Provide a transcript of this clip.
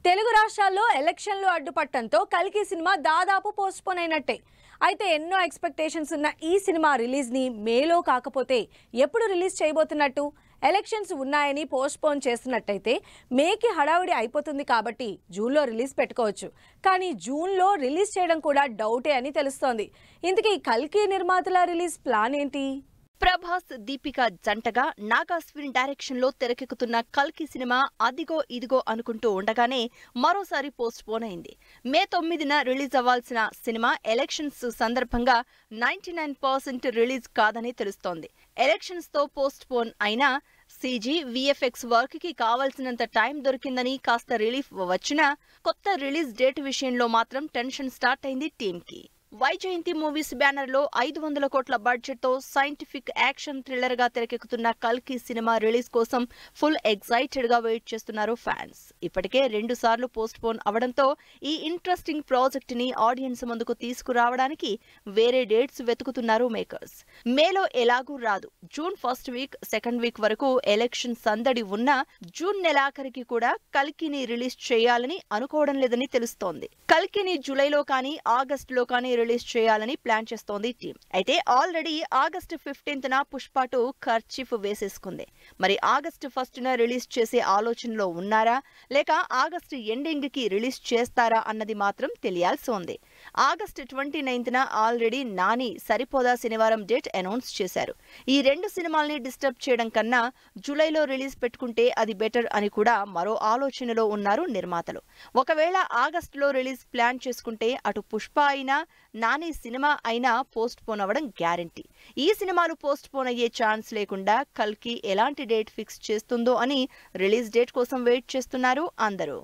తెలుగు రాష్ట్రాల్లో ఎలక్షన్లు అడ్డుపట్టడంతో కల్కి సినిమా దాదాపు పోస్ట్పోన్ అయినట్టే. అయితే ఎన్నో ఎక్స్‌పెక్టేషన్స్ ఉన్న ఈ సినిమా రిలీజ్ ని మేలో కాకపోతే ఎప్పుడు రిలీజ్ చేయబోతున్నట్టు? ఎలక్షన్స్ ఉన్నాయని పోస్ట్పోన్ చేస్తున్నట్టయితే మేకి హడావిడి అయిపోతుంది కాబట్టి జూన్లో రిలీజ్ పెట్టుకోవచ్చు. కానీ జూన్లో రిలీజ్ చేయడం కూడా డౌటే అని తెలుస్తోంది. ఇంతకీ కల్కి నిర్మాతల రిలీజ్ ప్లాన్ ఏంటి? ప్రభాస్, దీపిక జంటగా నాగాస్విన్ డైరెక్షన్ లో తెరకెక్కుతున్న కల్కి సినిమా అదిగో ఇదిగో అనుకుంటూ ఉండగానే మరోసారి పోస్ట్ పోన్ అయింది. మే 9న రిలీజ్ అవ్వాల్సిన సినిమా ఎలక్షన్స్ సందర్భంగా 99% రిలీజ్ కాదని తెలుస్తోంది. ఎలక్షన్స్ తో పోస్ట్ పోన్ అయినా సీజీ, విఎఫ్ఎక్స్ వర్క్ కి కావాల్సినంత టైం దొరికిందని కాస్త రిలీఫ్ వచ్చినా కొత్త రిలీజ్ డేట్ విషయంలో మాత్రం టెన్షన్ స్టార్ట్ అయింది టీమ్ కి. వైజయంతి మూవీస్ బ్యానర్ లో 500 కోట్ల బడ్జెట్ తో సైంటిఫిక్ యాక్షన్ థ్రిల్లర్ గా తెరకెక్కుతున్న కల్కి సినిమా రిలీజ్ కోసం ఫుల్ ఎక్సైటెడ్ గా వెయిట్ చేస్తున్నారు ఫ్యాన్స్. ఇప్పటికే 2 సార్లు పోస్ట్ పోన్ అవడంతో ఈ ఇంట్రెస్టింగ్ ప్రాజెక్ట్ ని ఆడియన్స్ ముందుకు తీసుకురావడానికి వేరే డేట్స్ వెతుకుతున్నారు మేకర్స్. మేలో ఎలాగూ రాదు. June first week, second week వరకు ఎలక్షన్ సందడి ఉన్నా జూన్ నెలాఖరికి కూడా కల్కిని రిలీజ్ చేయాలని అనుకోవడం లేదని తెలుస్తోంది. కల్కిని జూలైలో కానీ ఆగస్టులో కానీ రిలీజ్ చేయాలని ప్లాన్ చేస్తోంది టీం. అయితే ఆల్రెడీ ఆగస్టు 15న పుష్ప 2 ఖర్చీఫ్ వేసేసుకుంది. మరి ఆగస్టు 1న రిలీజ్ చేసే ఆలోచనలో ఉన్నారా, లేక ఆగస్టు ఎండింగ్ కి రిలీజ్ చేస్తారా అన్నది మాత్రం తెలియాల్సి ఉంది. ఆగస్టు 29న ఆల్రెడీ నాని సరిపోదా శనివారం డేట్ అనౌన్స్ చేశారు. ఈ 2 సినిమాల్ని డిస్టర్బ్ చేయడం కన్నా జూలైలో రిలీజ్ పెట్టుకుంటే అది బెటర్ అని కూడా మరో ఆలోచనలో ఉన్నారు నిర్మాతలు. ఒకవేళ ఆగస్టులో రిలీజ్ ప్లాన్ చేసుకుంటే అటు పుష్ప అయినా నాని సినిమా అయినా పోస్ట్ పోన్ అవ్వడం గ్యారంటీ. ఈ సినిమాలు పోస్ట్ పోన్ అయ్యే ఛాన్స్ లేకుండా కల్కి ఎలాంటి డేట్ ఫిక్స్ చేస్తుందో అని రిలీజ్ డేట్ కోసం వెయిట్ చేస్తున్నారు అందరూ.